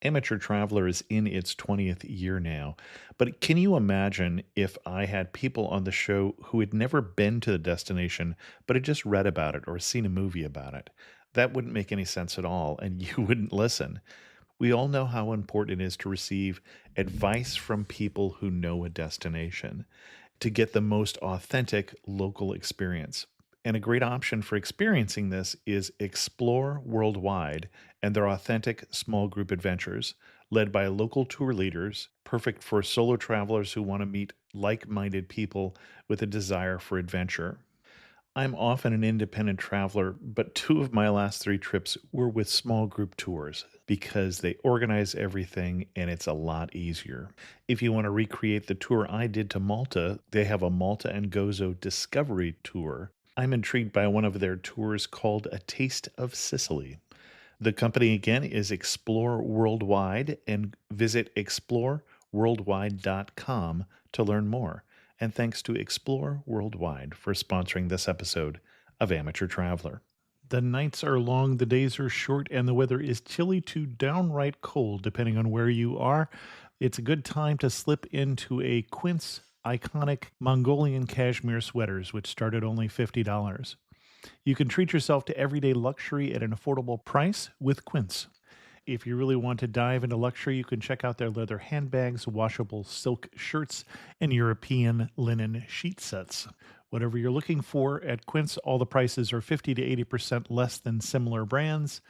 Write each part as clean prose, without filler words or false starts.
Amateur Traveler is in its 20th year now, but can you imagine if I had people on the show who had never been to the destination, but had just read about it or seen a movie about it? That wouldn't make any sense at all, and you wouldn't listen. We all know how important it is to receive advice from people who know a destination to get the most authentic local experience. And a great option for experiencing this is Explore Worldwide and their authentic small group adventures, led by local tour leaders, perfect for solo travelers who want to meet like minded people with a desire for adventure. I'm often an independent traveler, but two of my last three trips were with small group tours because they organize everything and it's a lot easier. If you want to recreate the tour I did to Malta, they have a Malta and Gozo Discovery Tour. I'm intrigued by one of their tours called A Taste of Sicily. The company again is Explore Worldwide, and visit exploreworldwide.com to learn more. And thanks to Explore Worldwide for sponsoring this episode of Amateur Traveler. The nights are long, the days are short, and the weather is chilly to downright cold, depending on where you are. It's a good time to slip into a Quince iconic Mongolian cashmere sweaters, which start at only $50. You can treat yourself to everyday luxury at an affordable price with Quince. If you really want to dive into luxury, you can check out their leather handbags, washable silk shirts, and European linen sheet sets. Whatever you're looking for at Quince, all the prices are 50 to 80% less than similar brands,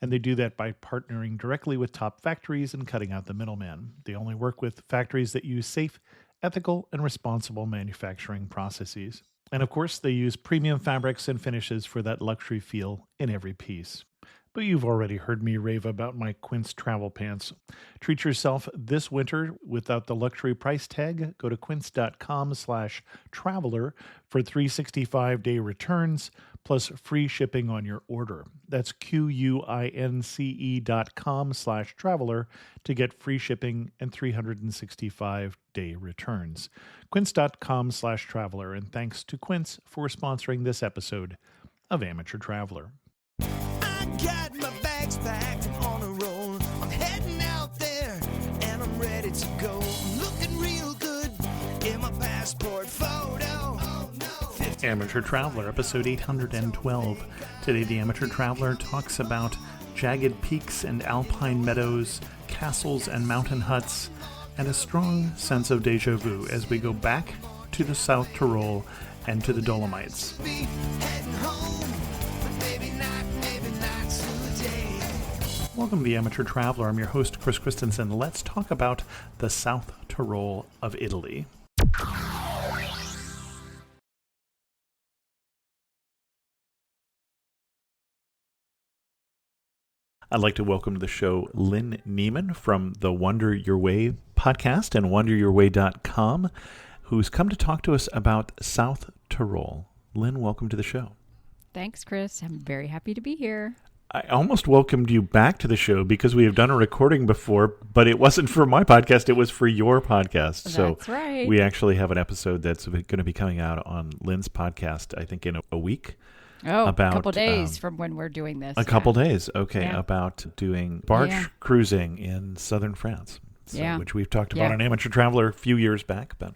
and they do that by partnering directly with top factories and cutting out the middleman. They only work with factories that use safe, ethical, and responsible manufacturing processes. And of course, they use premium fabrics and finishes for that luxury feel in every piece. But you've already heard me rave about my Quince travel pants. Treat yourself this winter without the luxury price tag. Go to quince.com/traveler for 365-day returns plus free shipping on your order. That's QUINCE.com/traveler to get free shipping and 365-day returns. Quince.com/traveler. And thanks to Quince for sponsoring this episode of Amateur Traveler. Got my bags packed, I'm on a roll. I'm heading out there and I'm ready to go. I'm looking real good in my passport photo. Oh, no. Amateur Traveler, episode 812. Today, the Amateur Traveler talks about jagged peaks and alpine meadows, castles and mountain huts, and a strong sense of deja vu as we go back to the South Tyrol and to the Dolomites. Be heading home, but maybe not today. Welcome to the Amateur Traveler. I'm your host, Chris Christensen. Let's talk about the South Tyrol of Italy. I'd like to welcome to the show Lynne Nieman from the Wander Your Way podcast and wanderyourway.com, who's come to talk to us about South Tyrol. Lynne, welcome to the show. Thanks, Chris. I'm very happy to be here. I almost welcomed you back to the show because we have done a recording before, but it wasn't for my podcast. It was for your podcast. That's right. We actually have an episode that's going to be coming out on Lynne's podcast, I think in a week. Oh, about, a couple days from when we're doing this. A couple days. Okay. Yeah. About doing barge cruising in southern France, which we've talked about on Amateur Traveler a few years back. But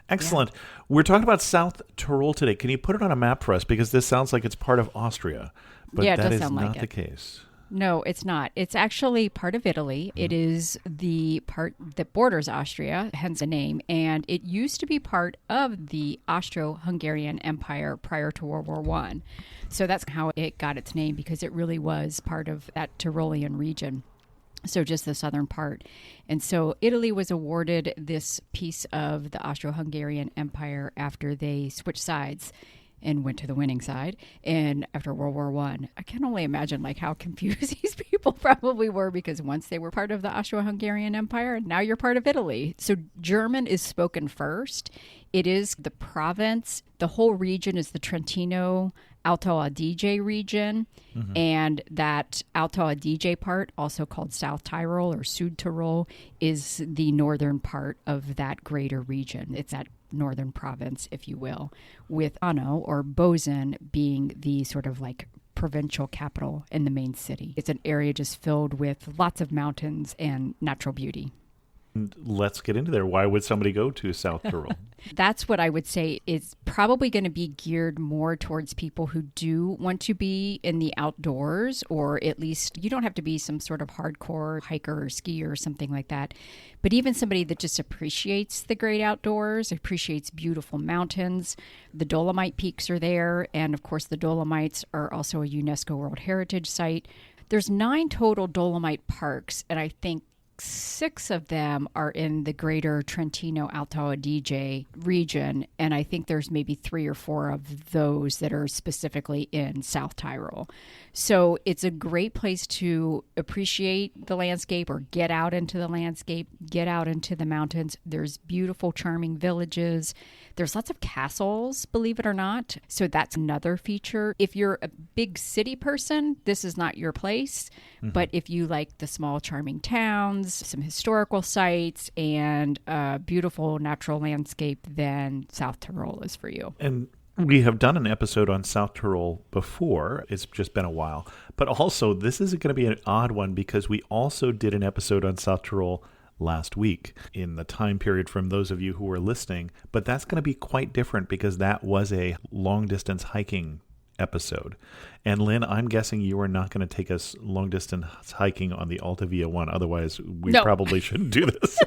excellent. Yeah. We're talking about South Tyrol today. Can you put it on a map for us? Because this sounds like it's part of Austria, but that is not the case. No, it's not. It's actually part of Italy. It is the part that borders Austria, hence the name. And it used to be part of the Austro-Hungarian Empire prior to World War I. So that's how it got its name, because it really was part of that Tyrolean region. So just the southern part. And so Italy was awarded this piece of the Austro-Hungarian Empire after they switched sides and went to the winning side. And after World War I can only imagine how confused these people probably were, because once they were part of the Austro-Hungarian Empire, now you're part of Italy. So German is spoken first. It is the province. The whole region is the Trentino Alto Adige region. Mm-hmm. And that Alto Adige part, also called South Tyrol or South Tyrol, is the northern part of that greater region. It's that northern province, if you will, with Anno or Bozen being the sort of provincial capital in the main city. It's an area just filled with lots of mountains and natural beauty. Let's get into there. Why would somebody go to South Tyrol? That's what I would say is probably going to be geared more towards people who do want to be in the outdoors, or at least you don't have to be some sort of hardcore hiker or skier or something like that. But even somebody that just appreciates the great outdoors, appreciates beautiful mountains. The Dolomite Peaks are there. And of course, the Dolomites are also a UNESCO World Heritage Site. There's 9 total Dolomite parks, and I think 6 of them are in the greater Trentino Alto Adige region, and I think there's maybe 3 or 4 of those that are specifically in South Tyrol. So it's a great place to appreciate the landscape or get out into the landscape, get out into the mountains. There's beautiful, charming villages. There's lots of castles, believe it or not. So that's another feature. If you're a big city person, this is not your place. Mm-hmm. But if you like the small, charming towns, some historical sites, and a beautiful natural landscape, then South Tyrol is for you. And we have done an episode on South Tyrol before. It's just been a while. But also, this is going to be an odd one because we also did an episode on South Tyrol last week in the time period from those of you who were listening. But that's going to be quite different because that was a long-distance hiking episode. And Lynn, I'm guessing you are not going to take us long-distance hiking on the Alta Via 1. Otherwise, we probably shouldn't do this.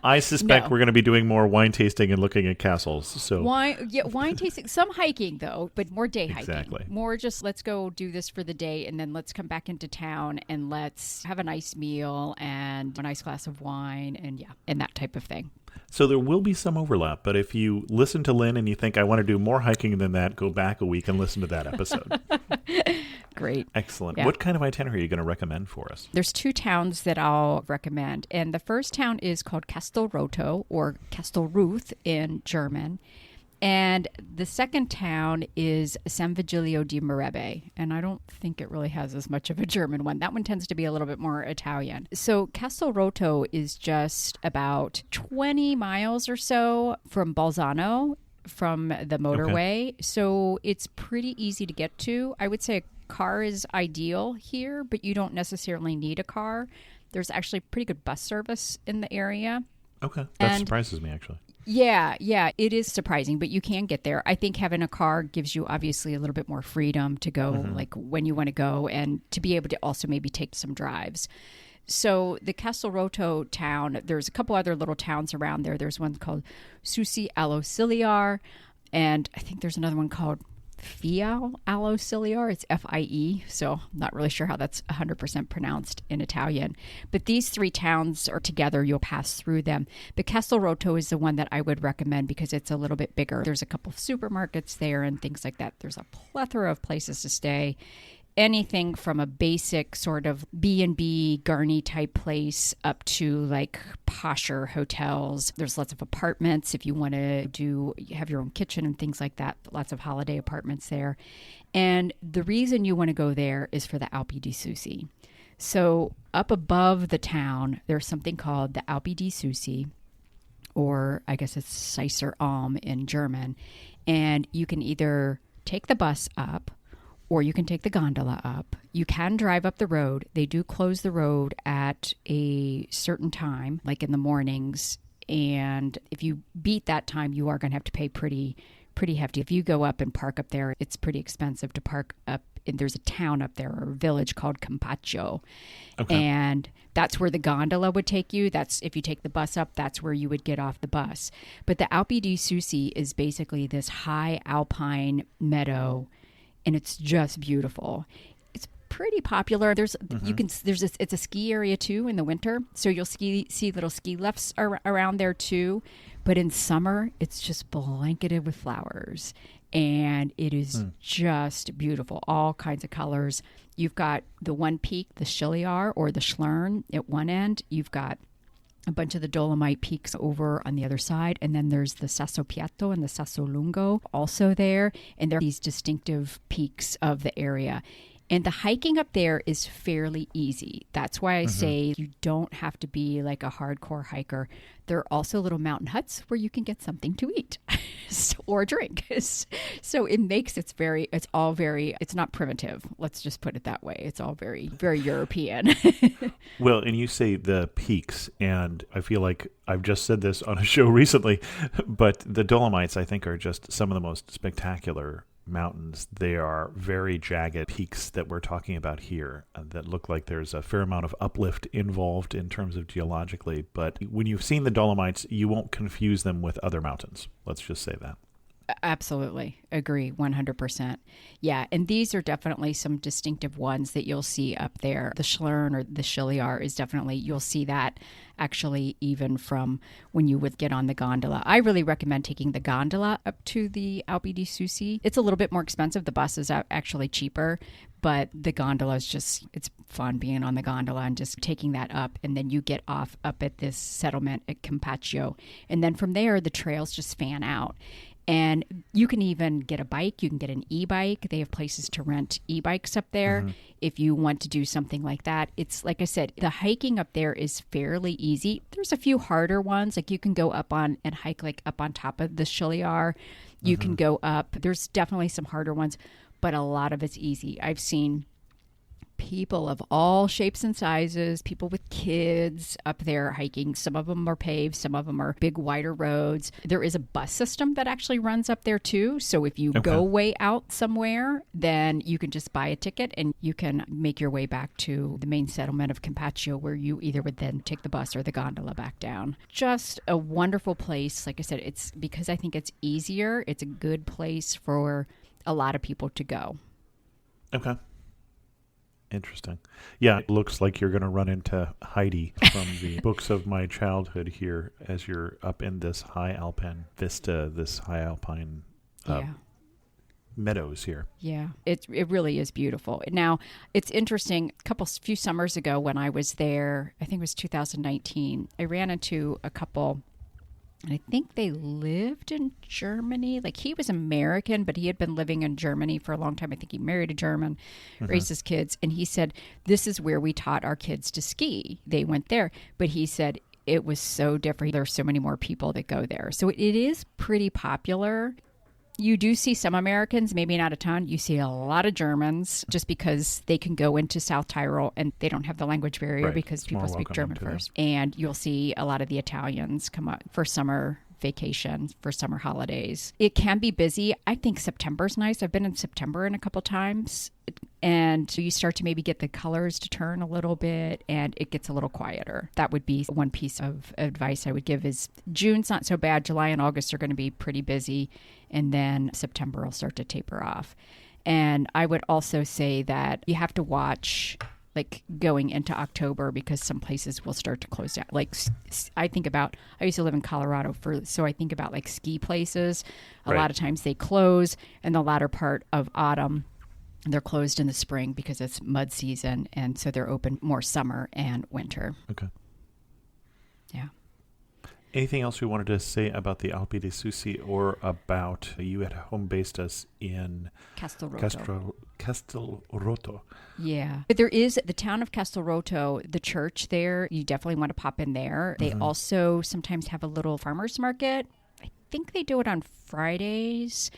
I suspect we're going to be doing more wine tasting and looking at castles. So wine tasting, some hiking though, but more day hiking. Exactly. More just let's go do this for the day, and then let's come back into town and let's have a nice meal and a nice glass of wine, and that type of thing. So there will be some overlap, but if you listen to Lynn and you think I want to do more hiking than that, go back a week and listen to that episode. Great. Excellent. Yeah. What kind of itinerary are you going to recommend for us? There's 2 towns that I'll recommend. And the first town is called Castelroto, or Castelruth in German. And the second town is San Vigilio di Merebbe. And I don't think it really has as much of a German one. That one tends to be a little bit more Italian. So Castelroto is just about 20 miles or so from Bolzano, from the motorway. Okay. So it's pretty easy to get to. I would say a car is ideal here, but you don't necessarily need a car. There's actually pretty good bus service in the area. Okay. That surprises me, actually. Yeah, it is surprising, but you can get there. I think having a car gives you obviously a little bit more freedom to go like when you want to go, and to be able to also maybe take some drives. So the Castelroto town, there's a couple other little towns around there. There's one called Susi All'Osiliar, and I think there's another one called Fial All'Osiliar. It's F-I-E, so I'm not really sure how that's 100% pronounced in Italian. But these 3 towns are together. You'll pass through them. But Castelroto is the one that I would recommend because it's a little bit bigger. There's a couple of supermarkets there and things like that. There's a plethora of places to stay. Anything from a basic sort of B&B Garni type place up to like posher hotels. There's lots of apartments if you want to have your own kitchen and things like that. Lots of holiday apartments there. And the reason you want to go there is for the Alpi di Susi. So up above the town, there's something called the Alpi di Susi, or I guess it's Seisser Alm in German. And you can either take the bus up, or you can take the gondola up. You can drive up the road. They do close the road at a certain time, like in the mornings. And if you beat that time, you are going to have to pay pretty hefty. If you go up and park up there, it's pretty expensive to park up. And there's a town up there, or a village called Campaccio. Okay. And that's where the gondola would take you. That's if you take the bus up, that's where you would get off the bus. But the Alpi di Susi is basically this high alpine meadow, and it's just beautiful. It's pretty popular. It's a ski area too in the winter, so you'll see little ski lifts around there too. But in summer, it's just blanketed with flowers, and it is just beautiful. All kinds of colors. You've got the one peak, the Schiliar or the Schlern at one end. You've got a bunch of the Dolomite peaks over on the other side. And then there's the Sasso Piatto and the Sasso Lungo also there. And they're these distinctive peaks of the area. And the hiking up there is fairly easy. That's why I say you don't have to be like a hardcore hiker. There are also little mountain huts where you can get something to eat or drink. So it makes it's not primitive. Let's just put it that way. It's all very, very European. Well, and you say the peaks, and I feel like I've just said this on a show recently, but the Dolomites, I think, are just some of the most spectacular mountains. They are very jagged peaks that we're talking about here that look like there's a fair amount of uplift involved in terms of geologically. But when you've seen the Dolomites, you won't confuse them with other mountains. Let's just say that. Absolutely. Agree 100%. Yeah. And these are definitely some distinctive ones that you'll see up there. The Schlern or the Schilliar is definitely, you'll see that actually even from when you would get on the gondola. I really recommend taking the gondola up to the Alpi di Susi. It's a little bit more expensive. The bus is actually cheaper, but the gondola is just, it's fun being on the gondola and just taking that up. And then you get off up at this settlement at Campaccio. And then from there, the trails just fan out. And you can even get a bike. You can get an e-bike. They have places to rent e-bikes up there if you want to do something like that. It's like I said, the hiking up there is fairly easy. There's a few harder ones. Like you can go up on and hike like up on top of the Schilliar. You can go up. There's definitely some harder ones, but a lot of it's easy. I've seen people of all shapes and sizes, people with kids up there hiking. Some of them are paved, some of them are big, wider roads. There is a bus system that actually runs up there too. So if you go way out somewhere, then you can just buy a ticket and you can make your way back to the main settlement of Campaccio, where you either would then take the bus or the gondola back down. Just a wonderful place. Like I said, it's because I think it's easier. It's a good place for a lot of people to go. Okay. Interesting. Yeah, it looks like you're going to run into Heidi from the books of my childhood here as you're up in this high alpine vista, this high alpine meadows here. Yeah, it really is beautiful. Now, it's interesting. Few summers ago when I was there, I think it was 2019, I ran into a couple. And I think they lived in Germany. Like he was American, but he had been living in Germany for a long time. I think he married a German, raised his kids. And he said, this is where we taught our kids to ski. They went there. But he said it was so different. There are so many more people that go there. So it is pretty popular. You do see some Americans, maybe not a ton. You see a lot of Germans just because they can go into South Tyrol and they don't have the language barrier because people speak German first. And you'll see a lot of the Italians come up for summer vacation, for summer holidays. It can be busy. I think September's nice. I've been in September in a couple times. And so you start to maybe get the colors to turn a little bit and it gets a little quieter. That would be one piece of advice I would give is June's not so bad. July and August are going to be pretty busy. And then September will start to taper off. And I would also say that you have to watch like going into October because some places will start to close down. Like I used to live in Colorado so I think about like ski places. A lot of times they close in the latter part of autumn. They're closed in the spring because it's mud season. And so they're open more summer and winter. Okay. Yeah. Anything else we wanted to say about the Alpi di Susi or about you had home-based us in Castelroto? Yeah. But there is the town of Castelroto, the church there. You definitely want to pop in there. They also sometimes have a little farmer's market. I think they do it on Fridays.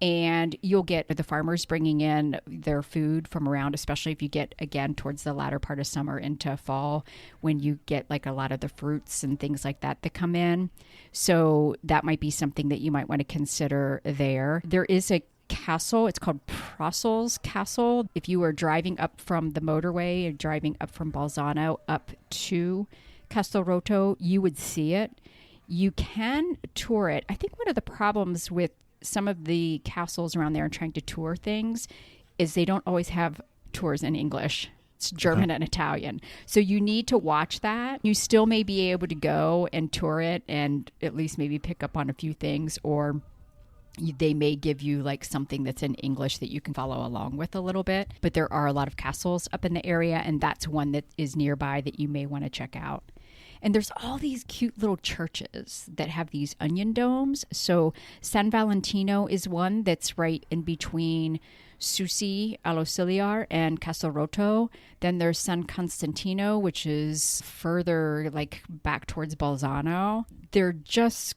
And you'll get the farmers bringing in their food from around, especially if you get, again, towards the latter part of summer into fall, when you get like a lot of the fruits and things like that come in. So that might be something that you might want to consider there. There is a castle. It's called Prossel's Castle. If you were driving up from the motorway or driving up from Bolzano up to Castelroto, you would see it. You can tour it. I think one of the problems with some of the castles around there and trying to tour things is they don't always have tours in English. It's German and Italian. So you need to watch that. You still may be able to go and tour it and at least maybe pick up on a few things, or they may give you like something that's in English that you can follow along with a little bit. But there are a lot of castles up in the area, and that's one that is nearby that you may want to check out. And there's all these cute little churches that have these onion domes. So San Valentino is one that's right in between Susi Alosiliar and Castelroto. Then there's San Constantino, which is further like back towards Bolzano. They're just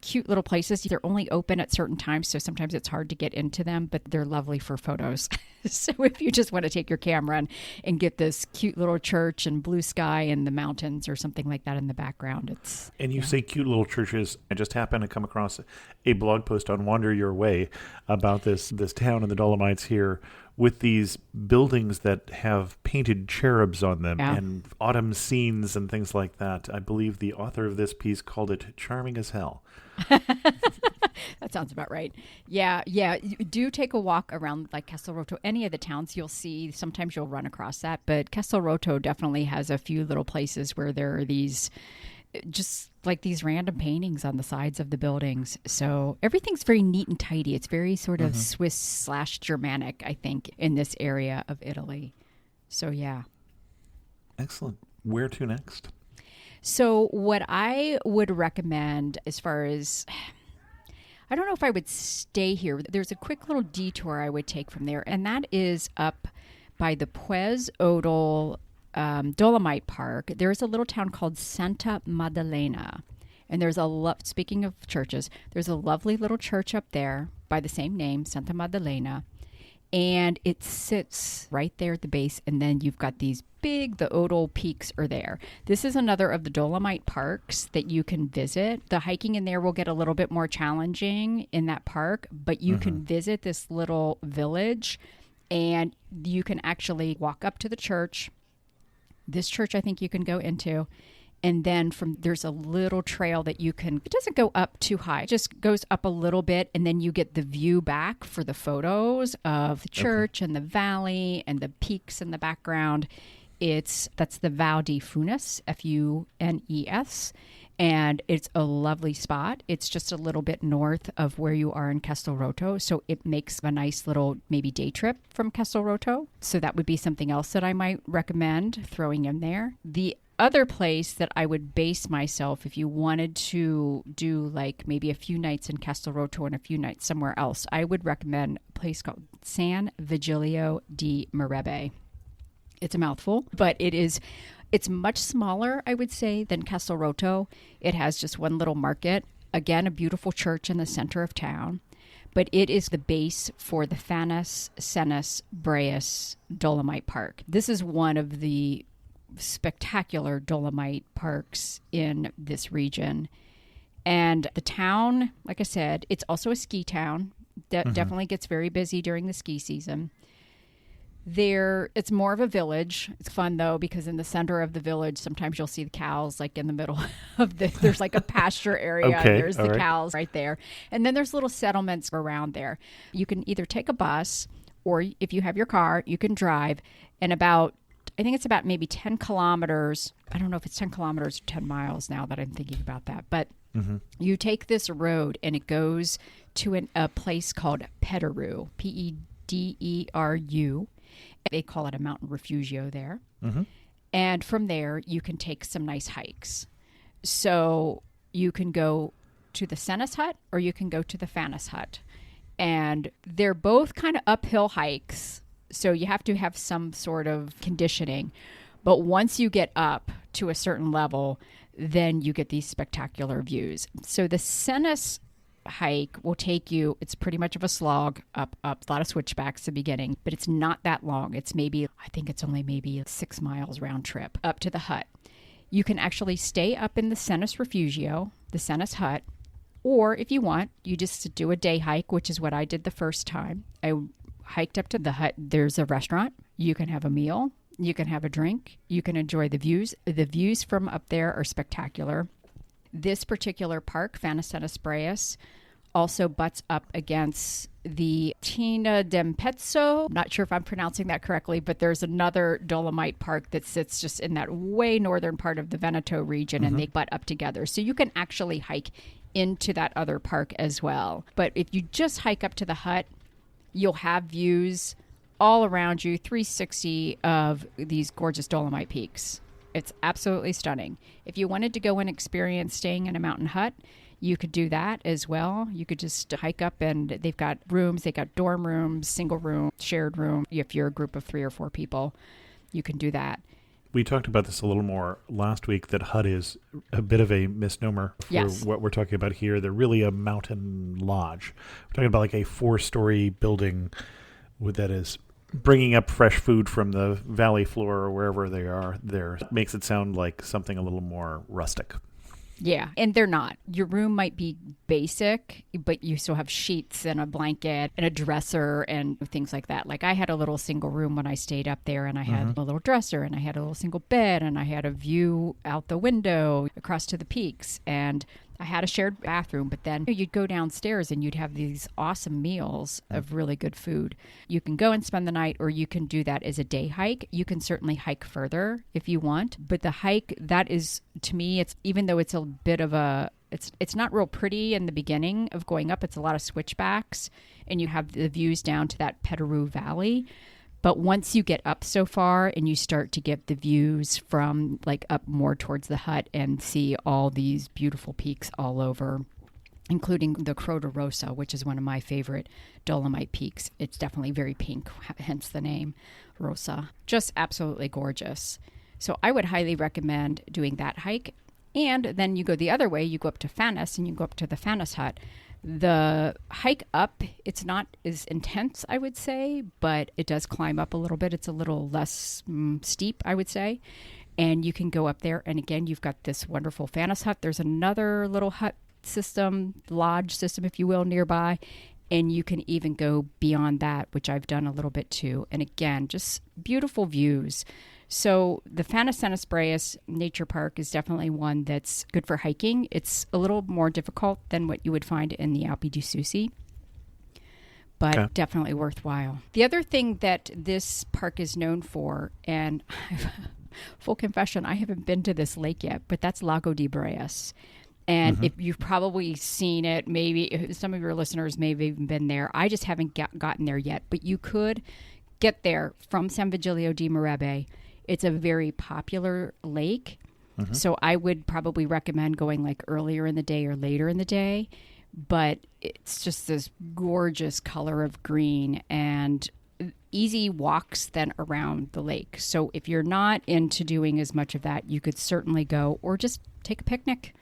cute little places. They're only open at certain times, so sometimes it's hard to get into them, but they're lovely for photos. So if you just want to take your camera and get this cute little church and blue sky and the mountains or something like that in the background, it's... And you say cute little churches. I just happened to come across a blog post on Wander Your Way about this town in the Dolomites here with these buildings that have painted cherubs on them and autumn scenes and things like that. I believe the author of this piece called it charming as hell. That sounds about right. Yeah. You do take a walk around like Castelroto. Any of the towns you'll see, sometimes you'll run across that, but Castelroto definitely has a few little places where there are these, just like these random paintings on the sides of the buildings. So everything's very neat and tidy. It's very sort of Swiss/Germanic, I think, in this area of Italy. So yeah. Excellent. Where to next? So what I would recommend as far as... I don't know if I would stay here. There's a quick little detour I would take from there, and that is up by the Pues Odol Dolomite Park. There's a little town called Santa Maddalena, and there's speaking of churches, there's a lovely little church up there by the same name, Santa Maddalena, and it sits right there at the base, and then you've got the Odol peaks are there. This is another of the Dolomite parks that you can visit. The hiking in there will get a little bit more challenging in that park, but you can visit this little village, and you can actually walk up to the church. This church I think you can go into, and then there's a little trail that you can, it doesn't go up too high, it just goes up a little bit, and then you get the view back for the photos of the church and the valley and the peaks in the background. That's the Val di Funes, Funes, and it's a lovely spot. It's just a little bit north of where you are in Castelroto, so it makes a nice little maybe day trip from Castelroto. So that would be something else that I might recommend throwing in there. The other place that I would base myself if you wanted to do like maybe a few nights in Castelroto and a few nights somewhere else, I would recommend a place called San Vigilio di Merebe. It's a mouthful, but it's much smaller, I would say, than Castelroto. It has just one little market. Again, a beautiful church in the center of town. But it is the base for the Fanus Cenis Breus Dolomite Park. This is one of the spectacular Dolomite parks in this region. And the town, like I said, it's also a ski town. Definitely gets very busy during the ski season. It's more of a village. It's fun though, because in the center of the village, sometimes you'll see the cows like in the middle of there's like a pasture area. Okay, there's the cows right there. And then there's little settlements around there. You can either take a bus, or if you have your car, you can drive. And I think it's about maybe 10 kilometers. I don't know if it's 10 kilometers or 10 miles now that I'm thinking about that. But you take this road and it goes to a place called Pederu, Pederu. They call it a mountain refugio there. And from there, you can take some nice hikes. So you can go to the Cenis Hut or you can go to the Fanus Hut. And they're both kind of uphill hikes. So you have to have some sort of conditioning. But once you get up to a certain level, then you get these spectacular views. So the Cenis hike will take you, it's pretty much of a slog up, a lot of switchbacks at the beginning, but it's not that long. It's I think it's only maybe 6 miles round trip up to the hut. You can actually stay up in the Cenis Refugio, the Cenis Hut, or if you want, you just do a day hike, which is what I did the first time. I hiked up to the hut. There's a restaurant. You can have a meal. You can have a drink. You can enjoy the views. The views from up there are spectacular. This particular park, Fanus Cenis Breus, also butts up against the Tina d'Empezzo. I'm not sure if I'm pronouncing that correctly, but there's another Dolomite park that sits just in that way northern part of the Veneto region, and they butt up together. So you can actually hike into that other park as well. But if you just hike up to the hut, you'll have views all around you, 360 of these gorgeous Dolomite peaks. It's absolutely stunning. If you wanted to go and experience staying in a mountain hut, you could do that as well. You could just hike up, and they've got rooms. They got dorm rooms, single room, shared room. If you're a group of 3 or 4 people, you can do that. We talked about this a little more last week, that hut is a bit of a misnomer for Yes. what we're talking about here. They're really a mountain lodge. We're talking about like a 4-story building that is bringing up fresh food from the valley floor or wherever they are there. Makes it sound like something a little more rustic. Yeah, and they're not. Your room might be basic, but you still have sheets and a blanket and a dresser and things like that. Like I had a little single room when I stayed up there, and I had a little dresser, and I had a little single bed, and I had a view out the window across to the peaks, and I had a shared bathroom. But then you'd go downstairs and you'd have these awesome meals of really good food. You can go and spend the night, or you can do that as a day hike. You can certainly hike further if you want. But the hike, that is, to me, it's, even though it's a bit of a, it's not real pretty in the beginning of going up. It's a lot of switchbacks, and you have the views down to that Petteroo Valley. But once you get up so far and you start to get the views from like up more towards the hut and see all these beautiful peaks all over, including the Croda Rosa, which is one of my favorite Dolomite peaks. It's definitely very pink, hence the name Rosa. Just absolutely gorgeous. So I would highly recommend doing that hike. And then you go the other way, you go up to Fannis, and you go up to the Fannis hut. The hike up, it's not as intense, I would say, but it does climb up a little bit. It's a little less steep, I would say. And you can go up there. And again, you've got this wonderful Fannis hut. There's another little hut system, lodge system, if you will, nearby. And you can even go beyond that, which I've done a little bit too. And again, just beautiful views. So the Fannis Breas Nature Park is definitely one that's good for hiking. It's a little more difficult than what you would find in the Alpe du Souci, but definitely worthwhile. The other thing that this park is known for, and full confession, I haven't been to this lake yet, but that's Lago di Breas. And if you've probably seen it, maybe some of your listeners may have even been there. I just haven't gotten there yet, but you could get there from San Vigilio di Marebe. It's a very popular lake, so I would probably recommend going like earlier in the day or later in the day, but it's just this gorgeous color of green and easy walks then around the lake. So if you're not into doing as much of that, you could certainly go, or just take a picnic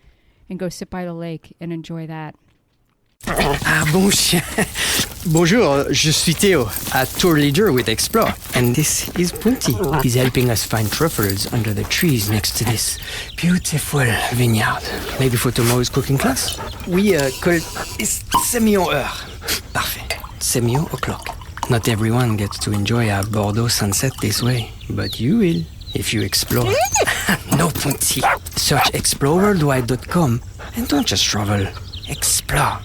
and go sit by the lake and enjoy that. Ah, bon chien. Bonjour, je suis Theo, a tour leader with Explore. And this is Punti. He's helping us find truffles under the trees next to this beautiful vineyard. Maybe for tomorrow's cooking class? We call it semi-heure. Parfait. Semi-o'clock. Not everyone gets to enjoy a Bordeaux sunset this way, but you will if you explore. No, Punti. Search exploreworldwide.com and don't just travel. Explore.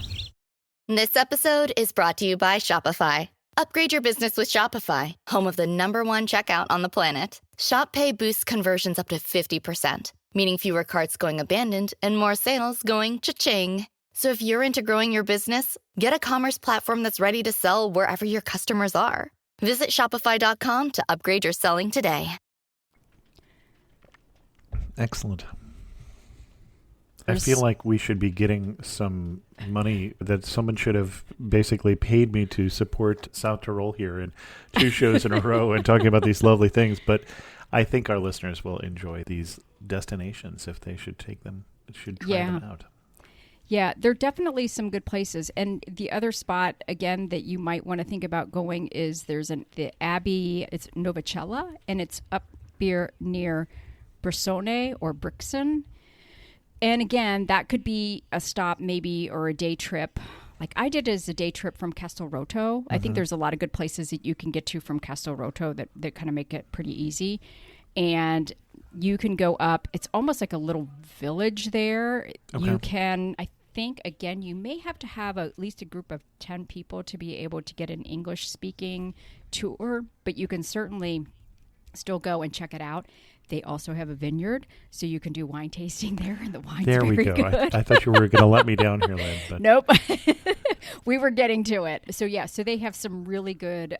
This episode is brought to you by Shopify. Upgrade your business with Shopify, home of the #1 checkout on the planet. Shop Pay boosts conversions up to 50%, meaning fewer carts going abandoned and more sales going cha-ching. So if you're into growing your business, get a commerce platform that's ready to sell wherever your customers are. Visit shopify.com to upgrade your selling today. Excellent. I feel like we should be getting some money, that someone should have basically paid me to support South Tyrol here in 2 shows in a row and talking about these lovely things. But I think our listeners will enjoy these destinations if they should try them out. Yeah, there are definitely some good places. And the other spot, again, that you might want to think about going is the Abbey, it's Novicella, and it's up here near Brissone or Brixen. And again, that could be a stop maybe, or a day trip. Like I did as a day trip from Castelroto. I think there's a lot of good places that you can get to from Castelroto that kind of make it pretty easy. And you can go up. It's almost like a little village there. Okay. You can, I think, again, you may have to have at least a group of 10 people to be able to get an English-speaking tour, but you can certainly still go and check it out. They also have a vineyard, so you can do wine tasting there, and the wine's There we very go. good. I thought you were going to let me down here, Lynn. But Nope. We were getting to it. So yeah, so they have some really good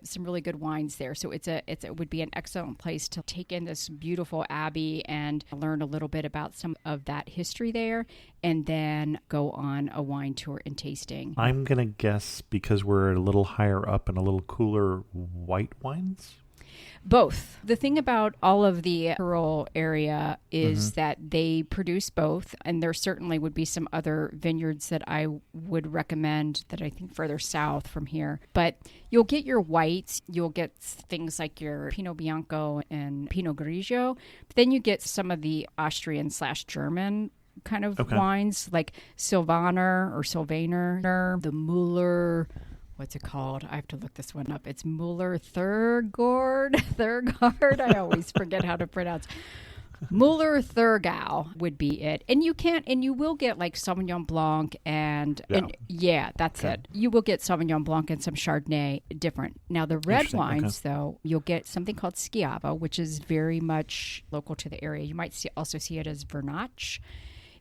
wines there. So it would be an excellent place to take in this beautiful abbey and learn a little bit about some of that history there, and then go on a wine tour and tasting. I'm going to guess, because we're a little higher up and a little cooler, white wines? Both. The thing about all of the Tyrol area is that they produce both, and there certainly would be some other vineyards that I would recommend that I think further south from here. But you'll get your whites, you'll get things like your Pinot Bianco and Pinot Grigio, but then you get some of the Austrian/German kind of wines like Sylvaner, the Müller. What's it called? I have to look this one up. It's Müller Thurgard. I always forget how to pronounce. Müller Thurgau would be it. And you will get like Sauvignon Blanc and that's it. You will get Sauvignon Blanc and some Chardonnay different. Now the red wines though, you'll get something called Schiavo, which is very much local to the area. You might also see it as Vernache.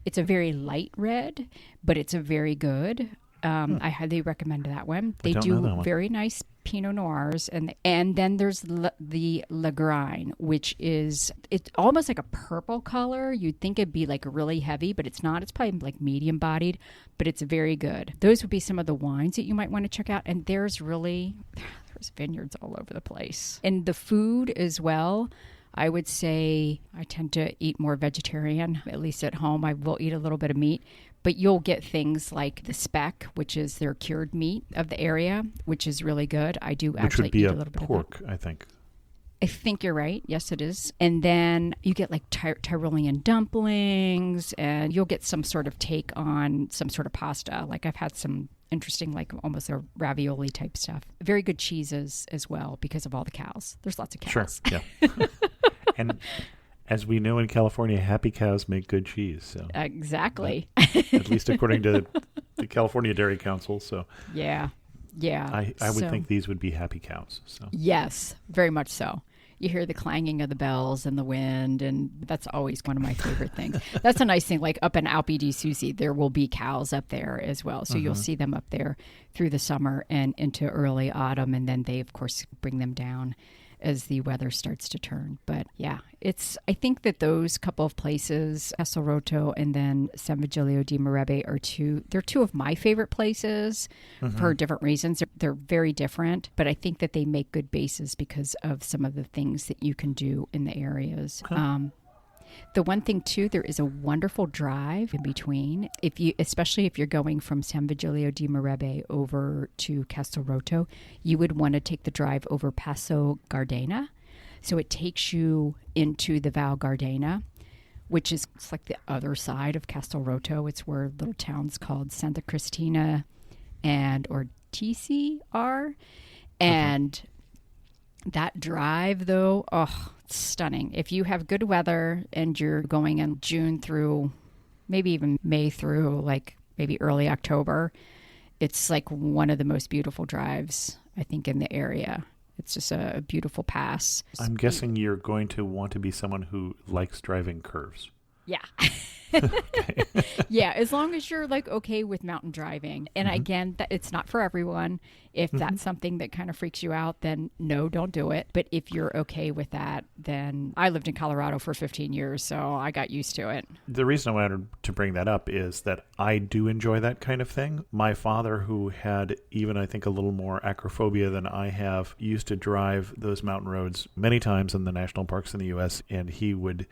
It's a very light red, but it's a very good. I highly recommend that one. They do very nice Pinot Noirs, and then there's the Lagrine, which it's almost like a purple color. You'd think it'd be like really heavy, but it's not. It's probably like medium bodied, but it's very good. Those would be some of the wines that you might want to check out. And there's vineyards all over the place, and the food as well. I would say I tend to eat more vegetarian, at least at home. I will eat a little bit of meat, but you'll get things like the speck, which is their cured meat of the area, which is really good. I do actually eat a little bit of pork, I think. I think you're right. Yes, it is. And then you get like Tyrolean dumplings, and you'll get some sort of take on some sort of pasta. Like I've had some interesting, like almost a ravioli type stuff. Very good cheeses as well because of all the cows. There's lots of cows. Sure, yeah. And as we know in California, happy cows make good cheese. So exactly. At least according to the California Dairy Council. So yeah. I would think these would be happy cows. So yes, very much so. You hear the clanging of the bells and the wind, and that's always one of my favorite things. That's a nice thing. Like up in Alpe di Susi, there will be cows up there as well. So you'll see them up there through the summer and into early autumn, and then they, of course, bring them down as the weather starts to turn. But yeah, I think that those couple of places, Castelrotto and then San Vigilio di Merebbe, they're two of my favorite places for different reasons. They're very different, but I think that they make good bases because of some of the things that you can do in the areas. The one thing too, there is a wonderful drive in between. Especially if you're going from San Vigilio di Merebbe over to Castelrotto, you would want to take the drive over Passo Gardena. So it takes you into the Val Gardena, which is like the other side of Castelrotto. It's where little towns called Santa Cristina and Ortici are. And that drive, though, it's stunning. If you have good weather and you're going in June through maybe even May through like maybe early October, it's like one of the most beautiful drives, I think, in the area. It's just a beautiful pass. I'm guessing you're going to want to be someone who likes driving curves. Yeah. Yeah, as long as you're like okay with mountain driving. And again, it's not for everyone. If that's something that kind of freaks you out, then no, don't do it. But if you're okay with that, then I lived in Colorado for 15 years, so I got used to it. The reason I wanted to bring that up is that I do enjoy that kind of thing. My father, who had even, I think, a little more acrophobia than I have, used to drive those mountain roads many times in the national parks in the U.S., and he would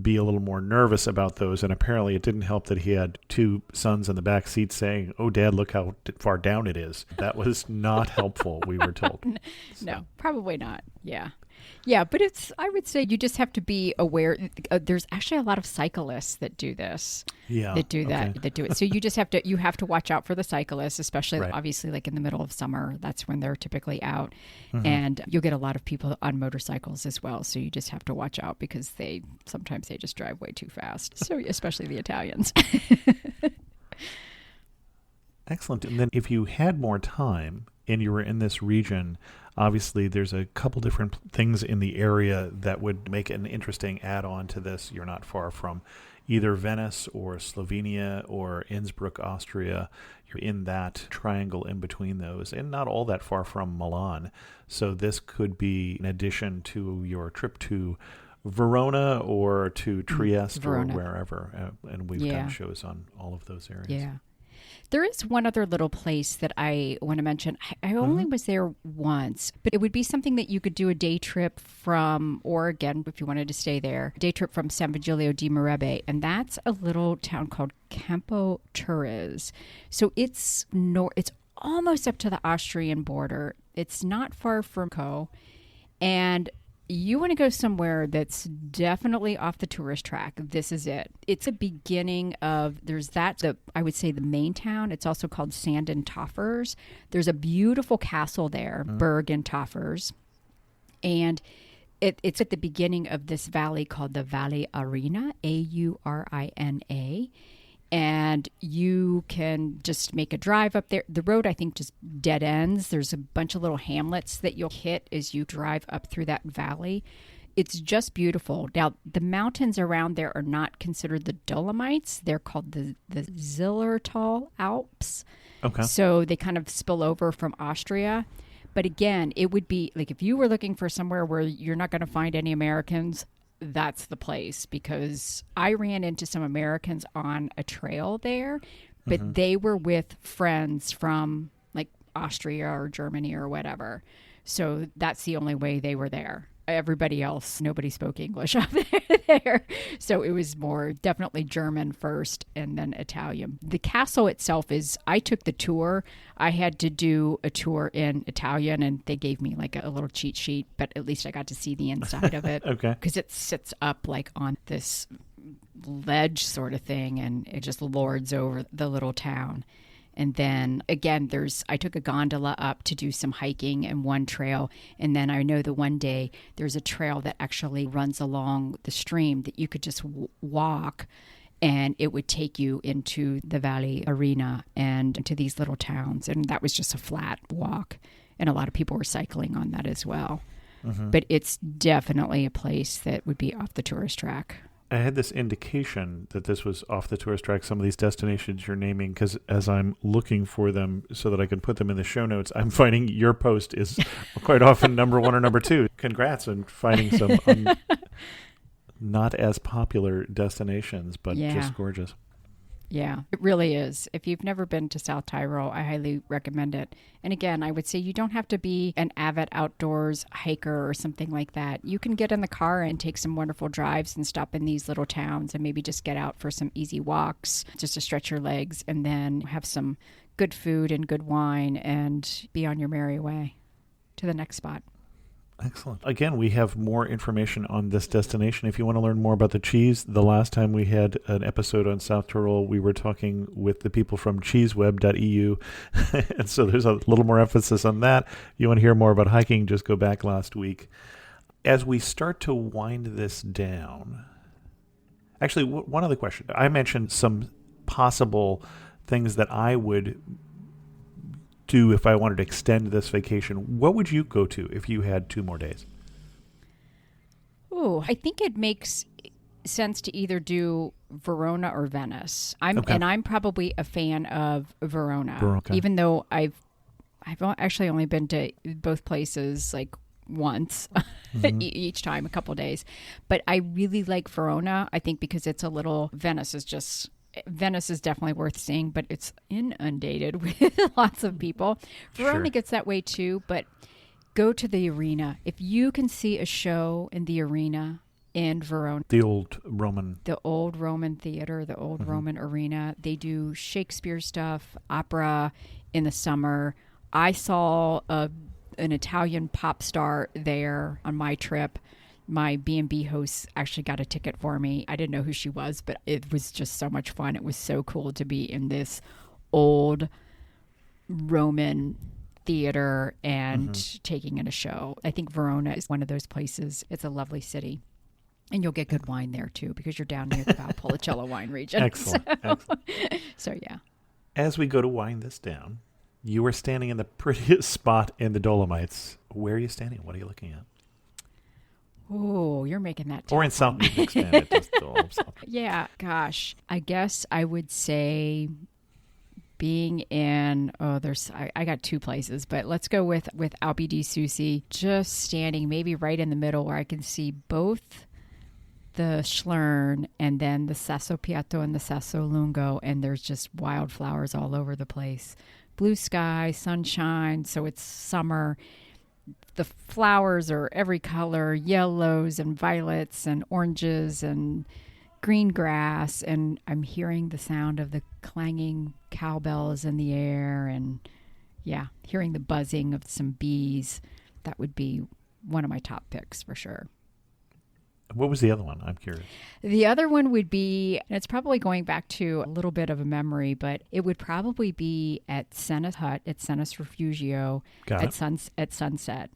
be a little more nervous about those. And apparently it didn't help that he had two sons in the back seat saying, "Oh, Dad, look how far down it is." That was not helpful, we were told. No, probably not. Yeah. Yeah, but I would say you just have to be aware. There's actually a lot of cyclists that do this. Yeah. That do it. So you have to watch out for the cyclists, especially obviously like in the middle of summer. That's when they're typically out. And you'll get a lot of people on motorcycles as well. So you just have to watch out because sometimes they just drive way too fast. So especially the Italians. Excellent. And then if you had more time, and you were in this region, obviously there's a couple different things in the area that would make an interesting add-on to this. You're not far from either Venice or Slovenia or Innsbruck, Austria. You're in that triangle in between those, and not all that far from Milan. So this could be an addition to your trip to Verona or to Trieste Verona. or wherever. And we've done shows on all of those areas. Yeah. There is one other little place that I want to mention. I only was there once, but it would be something that you could do a day trip from, or again, if you wanted to stay there, day trip from San Vigilio di Marebe. And that's a little town called Campo Turres. So it's almost up to the Austrian border. It's not far from Co. And you want to go somewhere that's definitely off the tourist track, this is it. It's a beginning of, I would say the main town. It's also called Sand and Toffers. There's a beautiful castle there, Berg and Toffers. And it's at the beginning of this valley called the Valley Arena, Aurina. And you can just make a drive up there. The road, I think, just dead ends. There's a bunch of little hamlets that you'll hit as you drive up through that valley. It's just beautiful. Now, the mountains around there are not considered the Dolomites. They're called the Zillertal Alps. Okay. So they kind of spill over from Austria. But again, it would be like if you were looking for somewhere where you're not going to find any Americans, that's the place, because I ran into some Americans on a trail there, but they were with friends from like Austria or Germany or whatever. So that's the only way they were there. Everybody else, nobody spoke English up there. So it was more definitely German first and then Italian. The castle itself I took the tour. I had to do a tour in Italian and they gave me like a little cheat sheet, but at least I got to see the inside of it. Okay. Because it sits up like on this ledge sort of thing and it just lords over the little town. And then again, I took a gondola up to do some hiking and one trail. And then I know the one day there's a trail that actually runs along the stream that you could just walk and it would take you into the Valley Arena and into these little towns. And that was just a flat walk. And a lot of people were cycling on that as well. But it's definitely a place that would be off the tourist track. I had this indication that this was off the tourist track, some of these destinations you're naming, because as I'm looking for them so that I can put them in the show notes, I'm finding your post is quite often number one or number two. Congrats on finding some not as popular destinations, but just gorgeous. Yeah, it really is. If you've never been to South Tyrol, I highly recommend it. And again, I would say you don't have to be an avid outdoors hiker or something like that. You can get in the car and take some wonderful drives and stop in these little towns and maybe just get out for some easy walks just to stretch your legs and then have some good food and good wine and be on your merry way to the next spot. Excellent. Again, we have more information on this destination. If you want to learn more about the cheese, the last time we had an episode on South Tyrol, we were talking with the people from cheeseweb.eu. And so there's a little more emphasis on that. If you want to hear more about hiking, just go back last week. As we start to wind this down, actually, one other question. I mentioned some possible things that I would do if I wanted to extend this vacation. What would you go to if you had 2 more days? Oh, I think it makes sense to either do Verona or Venice. I'm probably a fan of Verona, even though I've actually only been to both places like once each time, a couple days. But I really like Verona, I think, because it's Venice is definitely worth seeing, but it's inundated with lots of people. Verona gets that way too, but go to the arena. If you can see a show in the arena in Verona. The old Roman theater, the old Roman arena. They do Shakespeare stuff, opera in the summer. I saw an Italian pop star there on my trip. My B&B host actually got a ticket for me. I didn't know who she was, but it was just so much fun. It was so cool to be in this old Roman theater and taking in a show. I think Verona is one of those places. It's a lovely city. And you'll get good wine there, too, because you're down near the Valpolicella wine region. Excellent. So, yeah. As we go to wind this down, You are standing in the prettiest spot in the Dolomites. Where are you standing? What are you looking at? Oh, you're making that tough. Or in South New Mexico. Yeah, gosh. I guess I would say being in, I got two places, but let's go with Alpe di Susi, just standing maybe right in the middle where I can see both the Schlern and then the Sasso Piatto and the Sasso Lungo, and there's just wildflowers all over the place. Blue sky, sunshine, so it's summer. The flowers are every color, yellows and violets and oranges and green grass, and I'm hearing the sound of the clanging cowbells in the air, and hearing the buzzing of some bees. That would be one of my top picks for sure. What was the other one? I'm curious. The other one would be, and it's probably going back to a little bit of a memory, but it would probably be at Senna's Hut, at Senna's Refugio at sunset.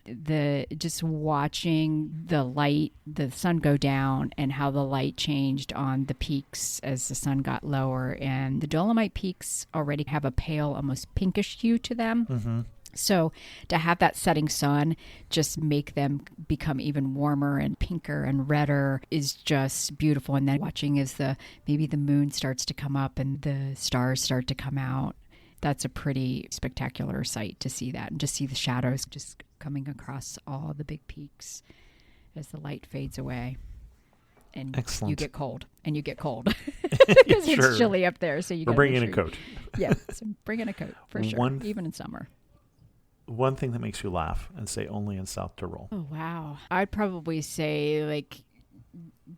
Just watching the sun go down and how the light changed on the peaks as the sun got lower. And the Dolomite peaks already have a pale, almost pinkish hue to them. Mm-hmm. So to have that setting sun just make them become even warmer and pinker and redder is just beautiful. And then watching as maybe the moon starts to come up and the stars start to come out, that's a pretty spectacular sight to see that, and just see the shadows just coming across all the big peaks as the light fades away. And excellent. You get cold because it's chilly up there. So we're bringing a coat. Yeah, so bring in a coat for sure, even in summer. One thing that makes you laugh and say only in South Tyrol. Oh, wow. I'd probably say like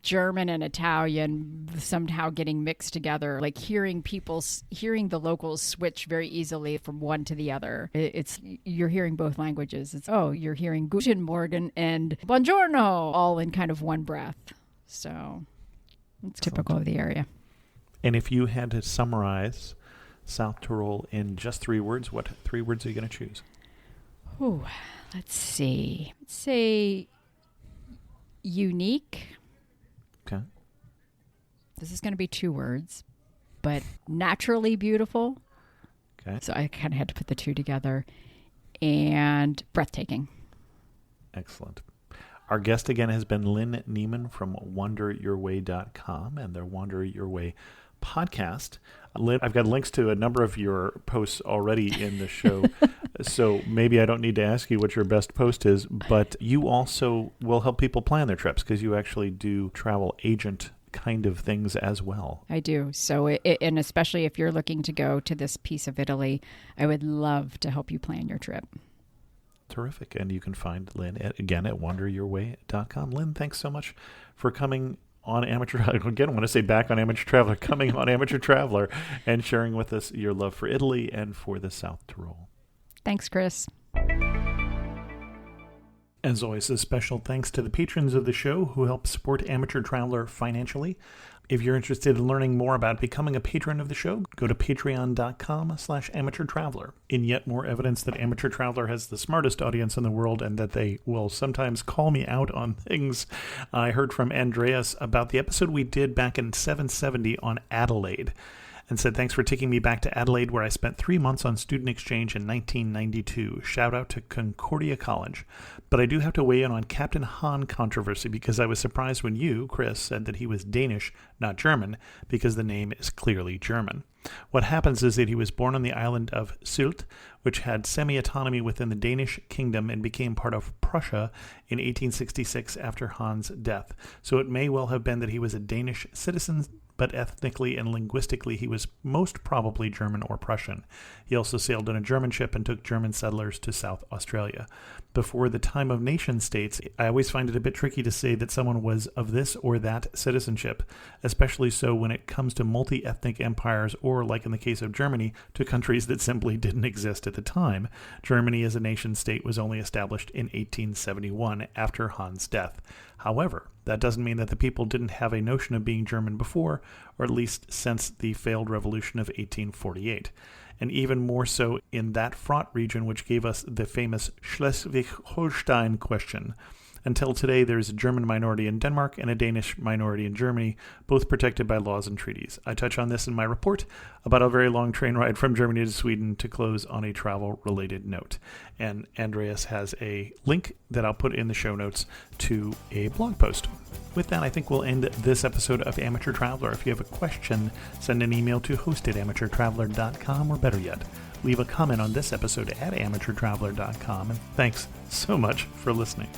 German and Italian somehow getting mixed together, like hearing the locals switch very easily from one to the other. You're hearing both languages. You're hearing Guten Morgen and Buongiorno all in kind of one breath. So it's typical of the area. And if you had to summarize South Tyrol in just 3 words, what 3 words are you going to choose? Ooh, let's see. Let's say unique. Okay. This is going to be 2 words, but naturally beautiful. Okay. So I kind of had to put the 2 together. And breathtaking. Excellent. Our guest again has been Lynne Nieman from wanderyourway.com and their Wander Your Way podcast. Lynne, I've got links to a number of your posts already in the show, so maybe I don't need to ask you what your best post is, but you also will help people plan their trips because you actually do travel agent kind of things as well. I do. So, and especially if you're looking to go to this piece of Italy, I would love to help you plan your trip. Terrific. And you can find Lynne at wanderyourway.com. Lynne, thanks so much for coming on Amateur Traveler. Again, I want to say back on Amateur Traveler, coming on Amateur Traveler and sharing with us your love for Italy and for the South Tyrol. Thanks, Chris. As always, a special thanks to the patrons of the show who help support Amateur Traveler financially. If you're interested in learning more about becoming a patron of the show, go to patreon.com/amateurtraveler. In yet more evidence that Amateur Traveler has the smartest audience in the world and that they will sometimes call me out on things, I heard from Andreas about the episode we did back in 770 on Adelaide, and said, thanks for taking me back to Adelaide, where I spent 3 months on student exchange in 1992. Shout out to Concordia College. But I do have to weigh in on Captain Han controversy because I was surprised when you, Chris, said that he was Danish, not German, because the name is clearly German. What happens is that he was born on the island of Sylt, which had semi-autonomy within the Danish kingdom and became part of Prussia in 1866 after Han's death. So it may well have been that he was a Danish citizen, but ethnically and linguistically he was most probably German or Prussian. He also sailed on a German ship and took German settlers to South Australia. Before the time of nation states, I always find it a bit tricky to say that someone was of this or that citizenship, especially so when it comes to multi-ethnic empires or, like in the case of Germany, to countries that simply didn't exist at the time. Germany as a nation state was only established in 1871 after Han's death. However, that doesn't mean that the people didn't have a notion of being German before, or at least since the failed revolution of 1848. And even more so in that fraught region which gave us the famous Schleswig-Holstein question. Until today, there's a German minority in Denmark and a Danish minority in Germany, both protected by laws and treaties. I touch on this in my report about a very long train ride from Germany to Sweden to close on a travel-related note. And Andreas has a link that I'll put in the show notes to a blog post. With that, I think we'll end this episode of Amateur Traveler. If you have a question, send an email to host@amateurtraveler.com, or better yet, leave a comment on this episode at amateurtraveler.com. And thanks so much for listening.